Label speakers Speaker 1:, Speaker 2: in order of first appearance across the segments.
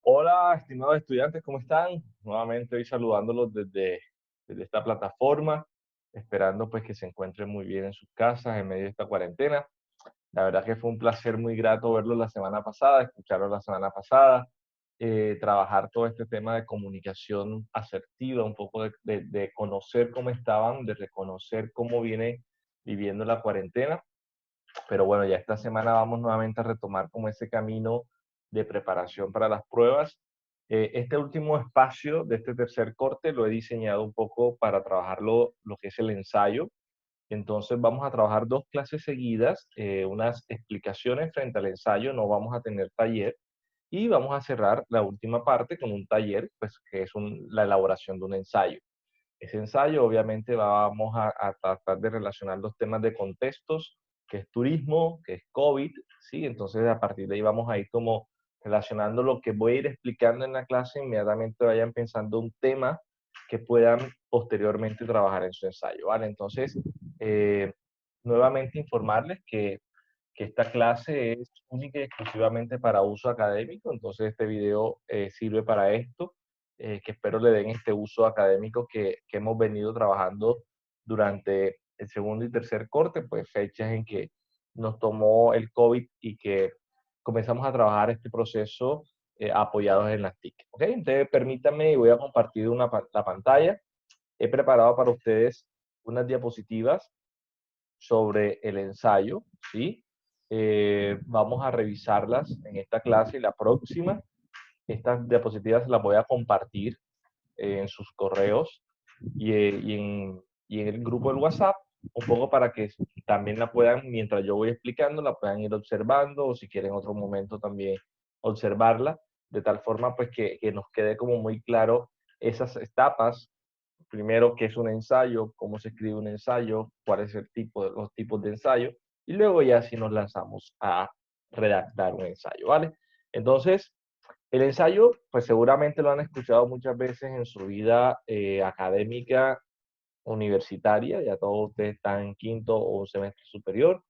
Speaker 1: Hola, estimados estudiantes, ¿cómo están? Nuevamente hoy saludándolos desde esta plataforma, esperando pues que se encuentren muy bien en sus casas en medio de esta cuarentena. La verdad que fue un placer muy grato verlos la semana pasada, escucharlos la semana pasada, trabajar todo este tema de comunicación asertiva, un poco de conocer cómo estaban, de reconocer cómo viene viviendo la cuarentena. Pero bueno, ya esta semana vamos nuevamente a retomar como ese camino de preparación para las pruebas. Este último espacio de este tercer corte lo he diseñado un poco para trabajar lo que es el ensayo. Entonces vamos a trabajar dos clases seguidas, unas explicaciones frente al ensayo, no vamos a tener taller, y vamos a cerrar la última parte con un taller, pues que es la elaboración de un ensayo. Ese ensayo, obviamente, vamos a tratar de relacionar los temas de contextos, que es turismo, que es COVID, ¿sí? Entonces, a partir de ahí vamos a ir como relacionando lo que voy a ir explicando en la clase, inmediatamente vayan pensando un tema que puedan posteriormente trabajar en su ensayo, ¿vale? Entonces, eh, nuevamente informarles que esta clase es única y exclusivamente para uso académico, entonces este video sirve para esto, que espero le den este uso académico que hemos venido trabajando durante el segundo y tercer corte, pues fechas en que nos tomó el COVID y que comenzamos a trabajar este proceso apoyados en las TIC. ¿Ok? Entonces permítanme y voy a compartir la pantalla. He preparado para ustedes unas diapositivas sobre el ensayo, ¿sí? Vamos a revisarlas en esta clase y la próxima. Estas diapositivas las voy a compartir en sus correos y en el grupo del WhatsApp, un poco para que también la puedan, mientras yo voy explicando, la puedan ir observando o si quieren otro momento también observarla, de tal forma pues que nos quede como muy claro esas etapas. Primero, qué es un ensayo, cómo se escribe un ensayo, cuál es el tipo, los tipos de ensayo, y luego ya si nos lanzamos a redactar un ensayo, ¿vale? Entonces, el ensayo, pues seguramente lo han escuchado muchas veces en su vida académica universitaria, ya todos ustedes están en quinto o un semestre superior,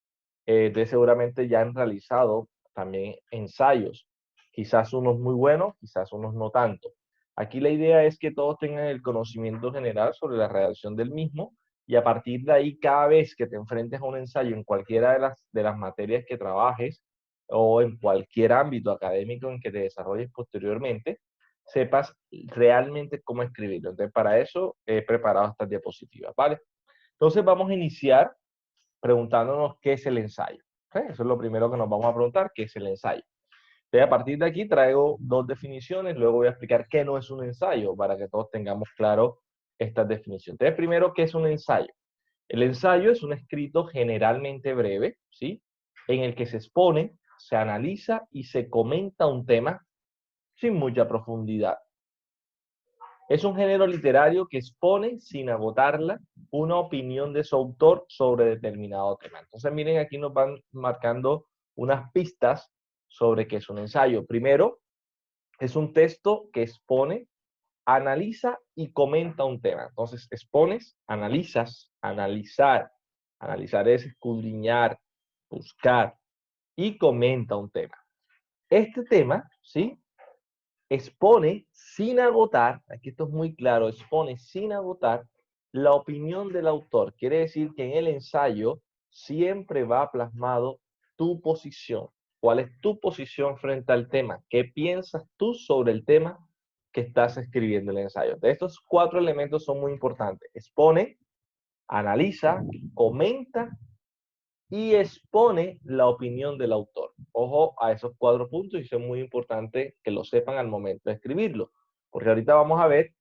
Speaker 1: entonces seguramente ya han realizado también ensayos, quizás unos muy buenos, quizás unos no tanto. Aquí la idea es que todos tengan el conocimiento general sobre la redacción del mismo y a partir de ahí, cada vez que te enfrentes a un ensayo en cualquiera de las materias que trabajes o en cualquier ámbito académico en que te desarrolles posteriormente, sepas realmente cómo escribirlo. Entonces, para eso he preparado estas diapositivas, ¿vale? Entonces, vamos a iniciar preguntándonos qué es el ensayo. ¿Sí? Eso es lo primero que nos vamos a preguntar, qué es el ensayo. Entonces, a partir de aquí traigo dos definiciones, luego voy a explicar qué no es un ensayo para que todos tengamos claro estas definiciones. Entonces, primero, ¿qué es un ensayo? El ensayo es un escrito generalmente breve, ¿sí? En el que se expone, se analiza y se comenta un tema sin mucha profundidad. Es un género literario que expone, sin agotarla, una opinión de su autor sobre determinado tema. Entonces, miren, aquí nos van marcando unas pistas sobre qué es un ensayo. Primero, es un texto que expone, analiza y comenta un tema. Entonces, expones, analizas, analizar. Analizar es escudriñar, buscar y comenta un tema. Este tema, ¿sí? Expone sin agotar, aquí esto es muy claro, expone sin agotar la opinión del autor. Quiere decir que en el ensayo siempre va plasmado tu posición. ¿Cuál es tu posición frente al tema? ¿Qué piensas tú sobre el tema que estás escribiendo el ensayo? De estos cuatro elementos son muy importantes. Expone, analiza, comenta y expone la opinión del autor. Ojo a esos cuatro puntos y es muy importante que lo sepan al momento de escribirlo, porque ahorita vamos a ver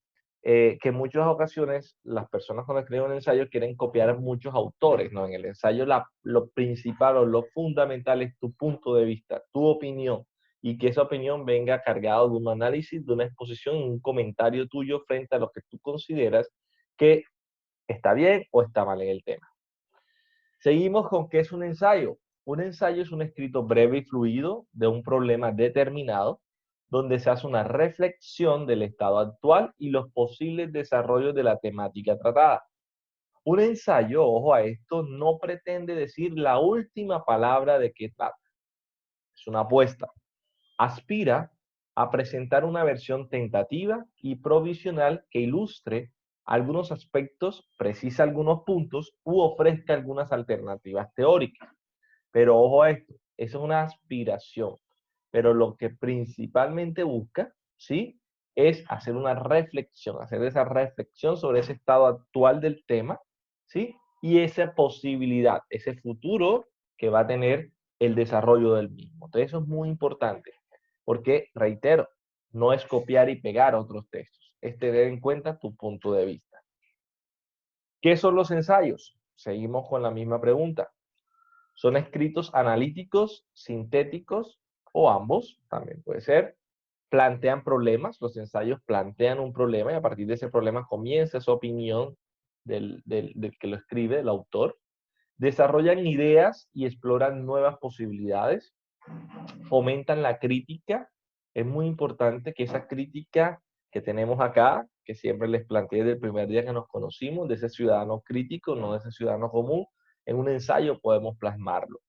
Speaker 1: que en muchas ocasiones las personas cuando escriben un ensayo quieren copiar a muchos autores, ¿no? En el ensayo lo principal o lo fundamental es tu punto de vista, tu opinión, y que esa opinión venga cargada de un análisis, de una exposición, un comentario tuyo frente a lo que tú consideras que está bien o está mal en el tema. Seguimos con qué es un ensayo. Un ensayo es un escrito breve y fluido de un problema determinado, donde se hace una reflexión del estado actual y los posibles desarrollos de la temática tratada. Un ensayo, ojo a esto, no pretende decir la última palabra de qué trata. Es una apuesta. Aspira a presentar una versión tentativa y provisional que ilustre algunos aspectos, precisa algunos puntos u ofrezca algunas alternativas teóricas. Pero ojo a esto, eso es una aspiración, pero lo que principalmente busca, ¿sí? Es hacer una reflexión, hacer esa reflexión sobre ese estado actual del tema, ¿sí? Y esa posibilidad, ese futuro que va a tener el desarrollo del mismo. Entonces eso es muy importante, porque, reitero, no es copiar y pegar otros textos, es tener en cuenta tu punto de vista. ¿Qué son los ensayos? Seguimos con la misma pregunta. Son escritos analíticos, sintéticos o ambos, también puede ser. Plantean problemas, los ensayos plantean un problema y a partir de ese problema comienza esa opinión del que lo escribe, del autor. Desarrollan ideas y exploran nuevas posibilidades. Fomentan la crítica. Es muy importante que esa crítica que tenemos acá, que siempre les planteé desde el primer día que nos conocimos, de ese ciudadano crítico, no de ese ciudadano común, en un ensayo podemos plasmarlo.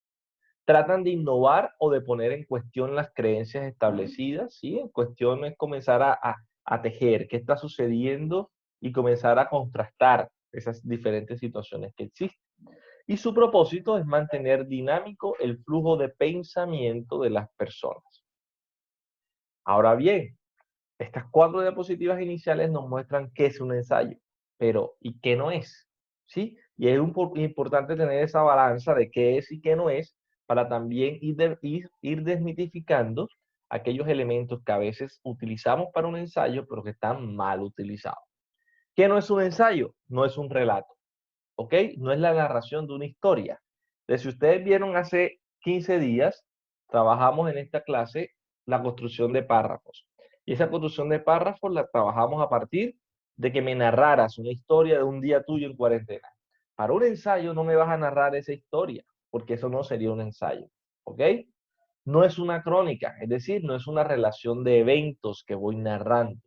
Speaker 1: Tratan de innovar o de poner en cuestión las creencias establecidas, ¿sí? En cuestión es comenzar a tejer qué está sucediendo y comenzar a contrastar esas diferentes situaciones que existen. Y su propósito es mantener dinámico el flujo de pensamiento de las personas. Ahora bien, estas 4 diapositivas iniciales nos muestran qué es un ensayo, pero ¿y qué no es? ¿Sí? Y es importante tener esa balanza de qué es y qué no es para también ir desmitificando aquellos elementos que a veces utilizamos para un ensayo, pero que están mal utilizados. ¿Qué no es un ensayo? No es un relato, ¿ok? No es la narración de una historia. Entonces, si ustedes vieron hace 15 días, trabajamos en esta clase la construcción de párrafos. Y esa construcción de párrafos la trabajamos a partir de que me narraras una historia de un día tuyo en cuarentena. Para un ensayo no me vas a narrar esa historia, porque eso no sería un ensayo, ¿ok? No es una crónica, es decir, no es una relación de eventos que voy narrando,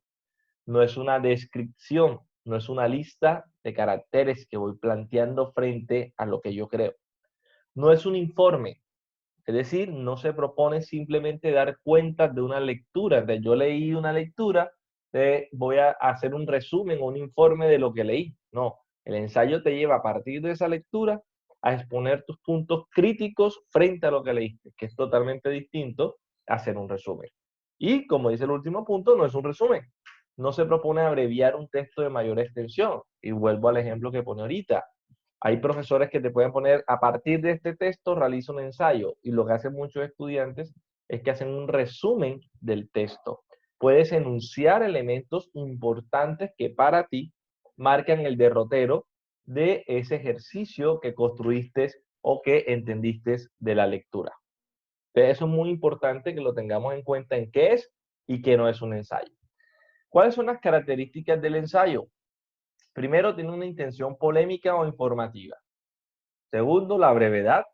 Speaker 1: no es una descripción, no es una lista de caracteres que voy planteando frente a lo que yo creo. No es un informe, es decir, no se propone simplemente dar cuentas de una lectura. De yo leí una lectura, voy a hacer un resumen o un informe de lo que leí. No, el ensayo te lleva a partir de esa lectura a exponer tus puntos críticos frente a lo que leíste, que es totalmente distinto a hacer un resumen. Y como dice el último punto, no es un resumen. No se propone abreviar un texto de mayor extensión. Y vuelvo al ejemplo que pone ahorita. Hay profesores que te pueden poner, a partir de este texto, realiza un ensayo. Y lo que hacen muchos estudiantes es que hacen un resumen del texto. Puedes enunciar elementos importantes que para ti marcan el derrotero de ese ejercicio que construiste o que entendiste de la lectura. Entonces, eso es muy importante que lo tengamos en cuenta en qué es y qué no es un ensayo. ¿Cuáles son las características del ensayo? Primero, tiene una intención polémica o informativa. Segundo, la brevedad.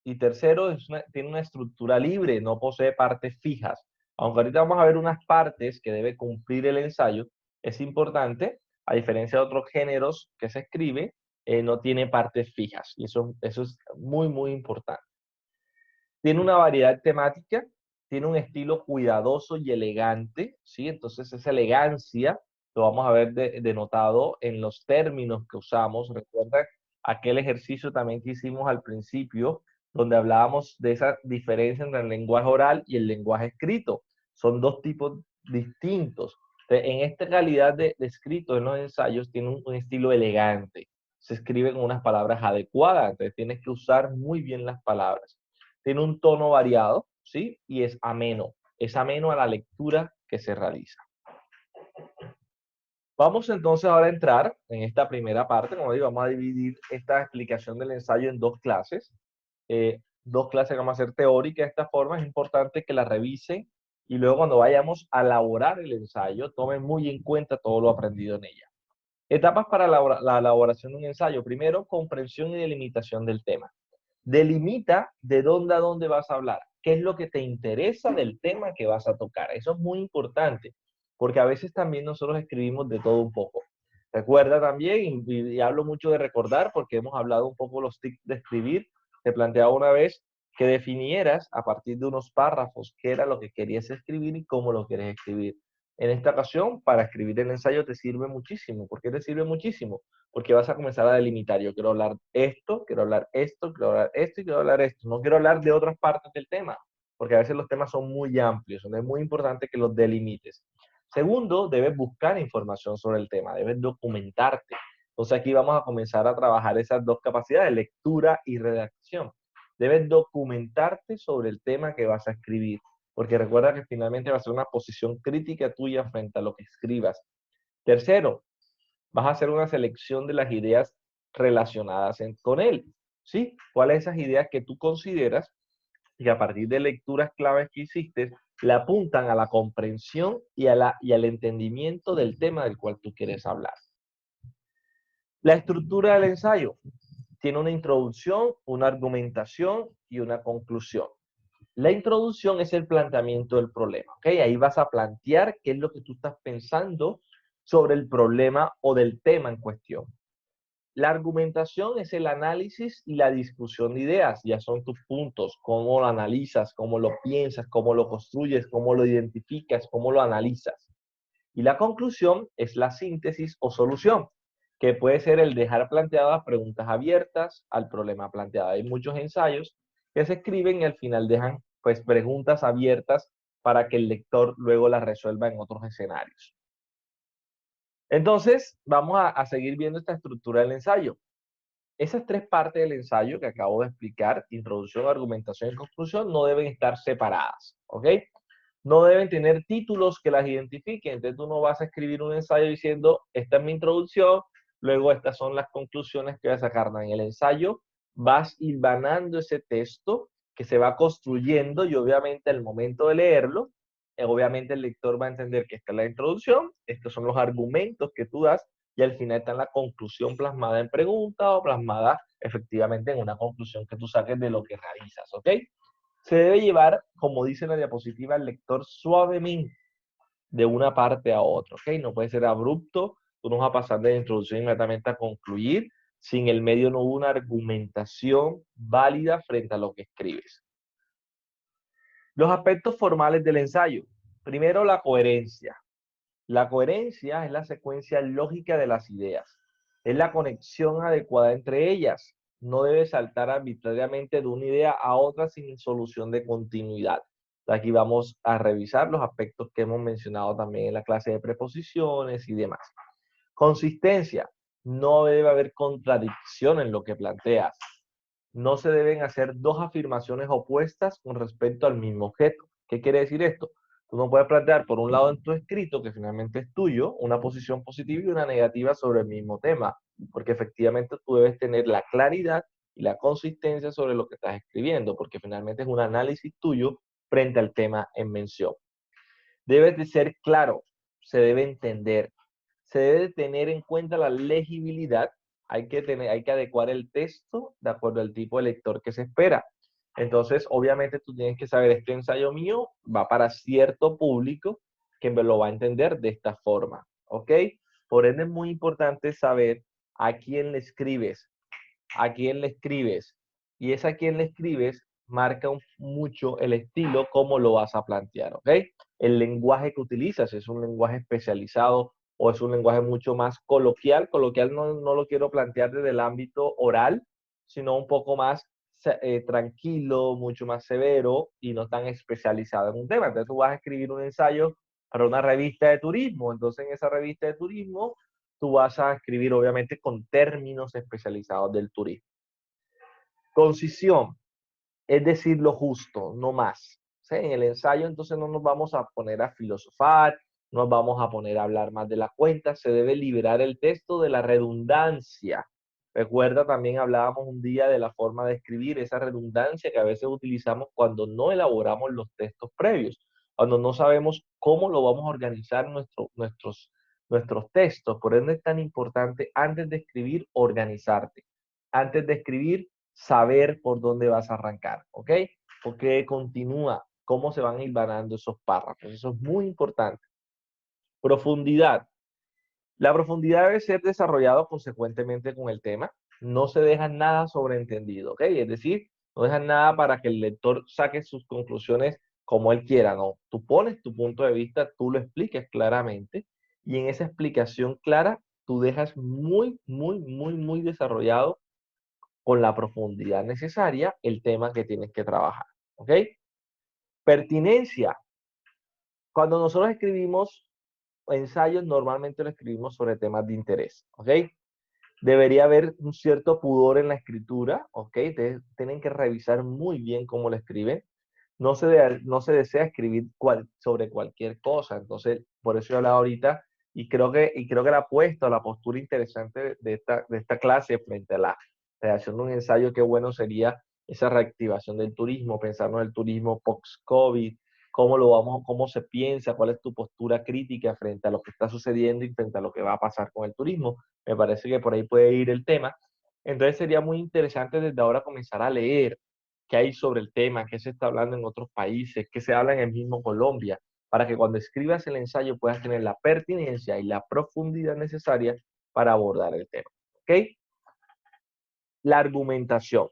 Speaker 1: Y tercero, tiene una estructura libre, no posee partes fijas. Aunque ahorita vamos a ver unas partes que debe cumplir el ensayo, es importante, a diferencia de otros géneros que se escribe, no tiene partes fijas. Y eso es muy, muy importante. Tiene una variedad temática, tiene un estilo cuidadoso y elegante, ¿sí? Entonces esa elegancia lo vamos a ver denotado en los términos que usamos. Recuerda aquel ejercicio también que hicimos al principio, donde hablábamos de esa diferencia entre el lenguaje oral y el lenguaje escrito. Son dos tipos distintos. Entonces, en esta calidad de escrito en los ensayos tiene un estilo elegante. Se escribe con unas palabras adecuadas, entonces tienes que usar muy bien las palabras. Tiene un tono variado, ¿sí? Y es ameno a la lectura que se realiza. Vamos entonces ahora a entrar en esta primera parte. Como digo, vamos a dividir esta explicación del ensayo en dos clases. Dos clases que vamos a hacer teóricas de esta forma. Es importante que la revisen y luego cuando vayamos a elaborar el ensayo, tomen muy en cuenta todo lo aprendido en ella. Etapas para la elaboración de un ensayo. Primero, comprensión y delimitación del tema. Delimita de dónde a dónde vas a hablar, qué es lo que te interesa del tema que vas a tocar. Eso es muy importante, porque a veces también nosotros escribimos de todo un poco. Recuerda también, y hablo mucho de recordar, porque hemos hablado un poco los tips de escribir. Te planteaba una vez que definieras a partir de unos párrafos qué era lo que querías escribir y cómo lo quieres escribir. En esta ocasión, para escribir el ensayo te sirve muchísimo. ¿Por qué te sirve muchísimo? Porque vas a comenzar a delimitar. Yo quiero hablar esto, quiero hablar esto, quiero hablar esto y quiero hablar esto. No quiero hablar de otras partes del tema, porque a veces los temas son muy amplios, donde es muy importante que los delimites. Segundo, debes buscar información sobre el tema, debes documentarte. Entonces aquí vamos a comenzar a trabajar esas dos capacidades, lectura y redacción. Debes documentarte sobre el tema que vas a escribir, porque recuerda que finalmente va a ser una posición crítica tuya frente a lo que escribas. Tercero, vas a hacer una selección de las ideas relacionadas con él. ¿Sí? ¿Cuáles esas ideas que tú consideras y a partir de lecturas claves que hiciste, le apuntan a la comprensión y al entendimiento del tema del cual tú quieres hablar? La estructura del ensayo tiene una introducción, una argumentación y una conclusión. La introducción es el planteamiento del problema, ¿ok? Ahí vas a plantear qué es lo que tú estás pensando sobre el problema o del tema en cuestión. La argumentación es el análisis y la discusión de ideas, ya son tus puntos, cómo lo analizas, cómo lo piensas, cómo lo construyes, cómo lo identificas, cómo lo analizas. Y la conclusión es la síntesis o solución, que puede ser el dejar planteadas preguntas abiertas al problema planteado. Hay muchos ensayos que se escriben y al final dejan pues preguntas abiertas para que el lector luego las resuelva en otros escenarios. Entonces, vamos a seguir viendo esta estructura del ensayo. Esas tres partes del ensayo que acabo de explicar, introducción, argumentación y conclusión, no deben estar separadas, ¿ok? No deben tener títulos que las identifiquen. Entonces tú no vas a escribir un ensayo diciendo, esta es mi introducción, luego estas son las conclusiones que voy a sacar. En el ensayo vas hilvanando ese texto que se va construyendo y obviamente al momento de leerlo, obviamente el lector va a entender que esta es la introducción, estos son los argumentos que tú das y al final está la conclusión plasmada en pregunta o plasmada efectivamente en una conclusión que tú saques de lo que realizas, ¿ok? Se debe llevar, como dice la diapositiva, el lector suavemente de una parte a otra, ¿ok? No puede ser abrupto, tú no vas a pasar de la introducción inmediatamente a concluir, sin el medio no hubo una argumentación válida frente a lo que escribes. Los aspectos formales del ensayo. Primero, la coherencia. La coherencia es la secuencia lógica de las ideas. Es la conexión adecuada entre ellas. No debe saltar arbitrariamente de una idea a otra sin solución de continuidad. Aquí vamos a revisar los aspectos que hemos mencionado también en la clase de preposiciones y demás. Consistencia. No debe haber contradicción en lo que planteas. No se deben hacer dos afirmaciones opuestas con respecto al mismo objeto. ¿Qué quiere decir esto? Tú no puedes plantear, por un lado, en tu escrito, que finalmente es tuyo, una posición positiva y una negativa sobre el mismo tema, porque efectivamente tú debes tener la claridad y la consistencia sobre lo que estás escribiendo, porque finalmente es un análisis tuyo frente al tema en mención. Debes de ser claro, se debe entender, se debe tener en cuenta la legibilidad, hay que adecuar el texto de acuerdo al tipo de lector que se espera. Entonces, obviamente tú tienes que saber, este ensayo mío va para cierto público que me lo va a entender de esta forma, ¿ok? Por ende es muy importante saber a quién le escribes, a quién le escribes, y es a quién le escribes marca mucho el estilo, cómo lo vas a plantear, ¿ok? El lenguaje que utilizas es un lenguaje especializado o es un lenguaje mucho más coloquial. Coloquial no lo quiero plantear desde el ámbito oral, sino un poco más tranquilo, mucho más severo y no tan especializado en un tema. Entonces tú vas a escribir un ensayo para una revista de turismo. Entonces en esa revista de turismo tú vas a escribir obviamente con términos especializados del turismo. Concisión, es decir, lo justo, no más. ¿Sí? En el ensayo entonces no nos vamos a poner a filosofar, no nos vamos a poner a hablar más de la cuenta, se debe liberar el texto de la redundancia. Recuerda, también hablábamos un día de la forma de escribir, esa redundancia que a veces utilizamos cuando no elaboramos los textos previos, cuando no sabemos cómo lo vamos a organizar nuestros textos. Por eso es tan importante antes de escribir, organizarte. Antes de escribir, saber por dónde vas a arrancar, ¿ok? Porque continúa, cómo se van hilvanando esos párrafos. Eso es muy importante. Profundidad. La profundidad debe ser desarrollada consecuentemente con el tema. No se deja nada sobreentendido, ¿ok? Es decir, No dejas nada para que el lector saque sus conclusiones como él quiera, no. Tú pones tu punto de vista, tú lo explicas claramente y en esa explicación clara tú dejas muy desarrollado con la profundidad necesaria el tema que tienes que trabajar, ¿ok? Pertinencia. Cuando nosotros escribimos ensayos, normalmente lo escribimos sobre temas de interés, ¿ok? Debería haber un cierto pudor en la escritura, ¿ok? Ustedes tienen que revisar muy bien cómo lo escriben. No se desea escribir sobre cualquier cosa. Entonces, por eso he hablado ahorita y creo que la apuesta o la postura interesante de esta clase frente a la redacción de un ensayo, qué bueno sería esa reactivación del turismo, pensarnos en el turismo post-COVID, cómo se piensa, cuál es tu postura crítica frente a lo que está sucediendo y frente a lo que va a pasar con el turismo. Me parece que por ahí puede ir el tema. Entonces sería muy interesante desde ahora comenzar a leer qué hay sobre el tema, qué se está hablando en otros países, qué se habla en el mismo Colombia, para que cuando escribas el ensayo puedas tener la pertinencia y la profundidad necesaria para abordar el tema. ¿Ok? La argumentación.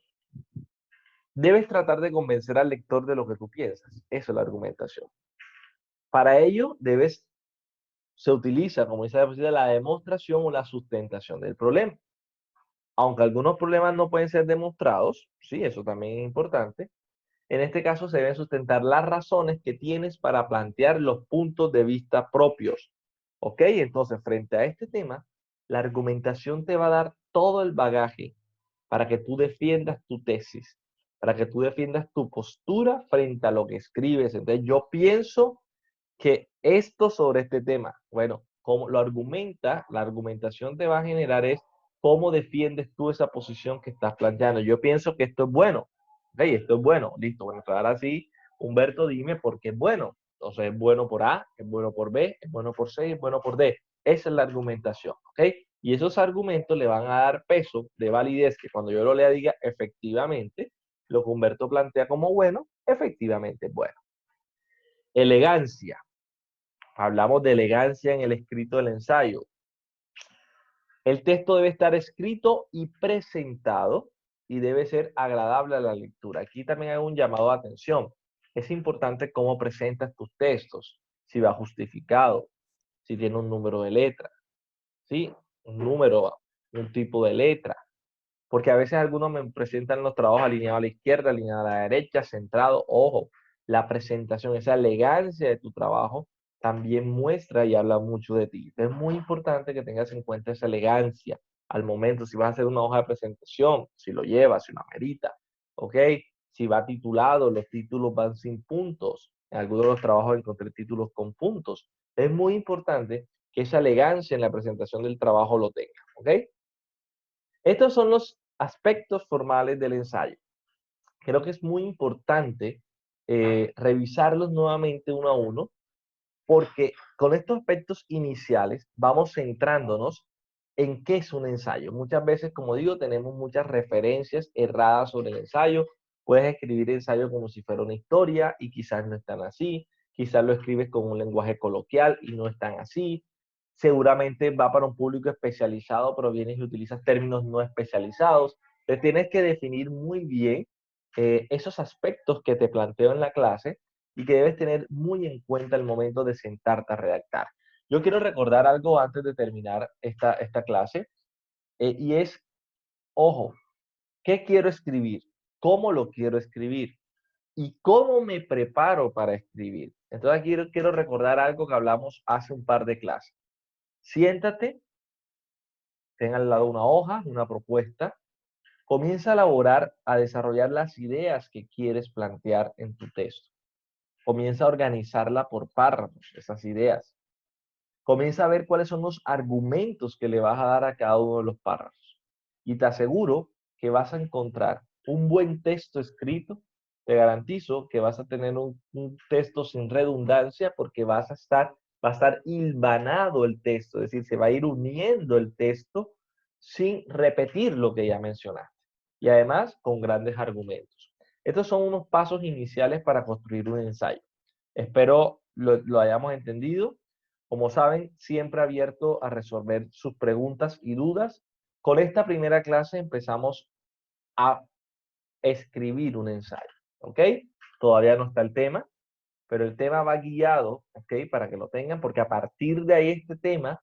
Speaker 1: Debes tratar de convencer al lector de lo que tú piensas. Eso es la argumentación. Para ello, se utiliza, como dice la diapositiva, la demostración o la sustentación del problema. Aunque algunos problemas no pueden ser demostrados, sí, eso también es importante. En este caso se deben sustentar las razones que tienes para plantear los puntos de vista propios. ¿Ok? Entonces, frente a este tema, la argumentación te va a dar todo el bagaje para que tú defiendas tu tesis, para que tú defiendas tu postura frente a lo que escribes. Entonces, yo pienso que esto sobre este tema, bueno, como lo argumenta, la argumentación te va a generar es cómo defiendes tú esa posición que estás planteando. Yo pienso que esto es bueno, ok, esto es bueno, listo, bueno, pues ahora sí, Humberto, dime por qué es bueno. Entonces, es bueno por A, es bueno por B, es bueno por C, es bueno por D. Esa es la argumentación, ¿ok? Y esos argumentos le van a dar peso de validez que cuando yo lo lea diga, efectivamente, lo que Humberto plantea como bueno, efectivamente es bueno. Elegancia. Hablamos de elegancia en el escrito del ensayo. El texto debe estar escrito y presentado y debe ser agradable a la lectura. Aquí también hay un llamado de atención. Es importante cómo presentas tus textos, si va justificado, si tiene un número de letra, ¿sí? Un número, un tipo de letra. Porque a veces algunos me presentan los trabajos alineados a la izquierda, alineados a la derecha, centrado. Ojo, la presentación, esa elegancia de tu trabajo también muestra y habla mucho de ti. Es muy importante que tengas en cuenta esa elegancia al momento, si vas a hacer una hoja de presentación, si lo llevas, si lo amerita, ¿ok? Si va titulado, los títulos van sin puntos. En algunos de los trabajos encontré títulos con puntos. Es muy importante que esa elegancia en la presentación del trabajo lo tenga, ¿ok? Estos son los aspectos formales del ensayo. Creo que es muy importante revisarlos nuevamente uno a uno, porque con estos aspectos iniciales vamos centrándonos en qué es un ensayo. Muchas veces, como digo, tenemos muchas referencias erradas sobre el ensayo. Puedes escribir ensayo como si fuera una historia y quizás no están así. Quizás lo escribes con un lenguaje coloquial y no están así. Seguramente va para un público especializado, pero vienes y utilizas términos no especializados. Te tienes que definir muy bien esos aspectos que te planteo en la clase y que debes tener muy en cuenta al momento de sentarte a redactar. Yo quiero recordar algo antes de terminar esta clase, y es, ojo, ¿qué quiero escribir? ¿Cómo lo quiero escribir? ¿Y cómo me preparo para escribir? Entonces aquí quiero recordar algo que hablamos hace un par de clases. Siéntate, ten al lado una hoja, una propuesta, comienza a elaborar, a desarrollar las ideas que quieres plantear en tu texto. Comienza a organizarla por párrafos, esas ideas. Comienza a ver cuáles son los argumentos que le vas a dar a cada uno de los párrafos. Y te aseguro que vas a encontrar un buen texto escrito. Te garantizo que vas a tener un texto sin redundancia porque va a estar hilvanado el texto, es decir, se va a ir uniendo el texto sin repetir lo que ya mencionaste. Y además con grandes argumentos. Estos son unos pasos iniciales para construir un ensayo. Espero lo hayamos entendido. Como saben, siempre abierto a resolver sus preguntas y dudas. Con esta primera clase empezamos a escribir un ensayo, ¿ok? Todavía no está el tema, pero el tema va guiado, ¿ok? Para que lo tengan, porque a partir de ahí este tema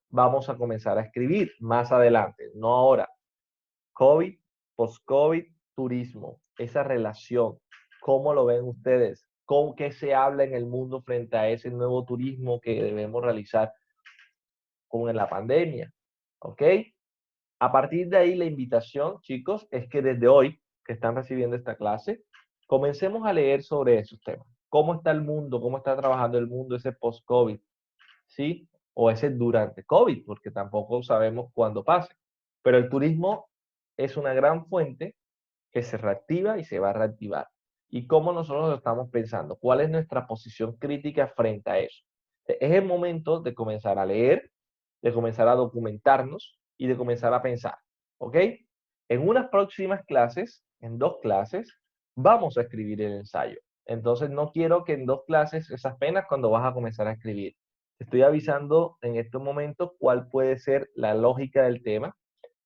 Speaker 1: vamos a comenzar a escribir más adelante, no ahora. COVID, post-COVID, turismo, esa relación, ¿cómo lo ven ustedes? ¿Con qué se habla en el mundo frente a ese nuevo turismo que debemos realizar con la pandemia? ¿Ok? A partir de ahí, la invitación, chicos, es que desde hoy que están recibiendo esta clase, comencemos a leer sobre esos temas. ¿Cómo está el mundo? ¿Cómo está trabajando el mundo ese post-COVID? ¿Sí? O ese durante COVID, porque tampoco sabemos cuándo pase. Pero el turismo es una gran fuente que se reactiva y se va a reactivar. ¿Y cómo nosotros lo estamos pensando? ¿Cuál es nuestra posición crítica frente a eso? Es el momento de comenzar a leer, de comenzar a documentarnos y de comenzar a pensar. ¿Ok? En unas próximas clases, en 2 clases, vamos a escribir el ensayo. Entonces no quiero que en 2 clases es apenas cuando vas a comenzar a escribir. Te estoy avisando en estos momentos cuál puede ser la lógica del tema,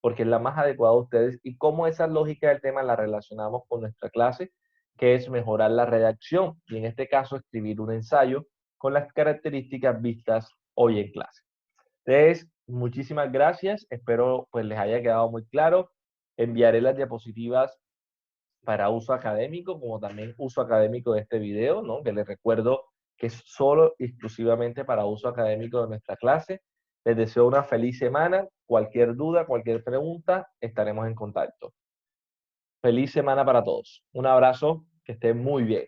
Speaker 1: porque es la más adecuada a ustedes y cómo esa lógica del tema la relacionamos con nuestra clase, que es mejorar la redacción y en este caso escribir un ensayo con las características vistas hoy en clase. Entonces, muchísimas gracias, espero pues les haya quedado muy claro. Enviaré las diapositivas para uso académico, como también uso académico de este video, ¿no? Que les recuerdo que es solo exclusivamente para uso académico de nuestra clase. Les deseo una feliz semana. Cualquier duda, cualquier pregunta, estaremos en contacto. Feliz semana para todos. Un abrazo, que estén muy bien.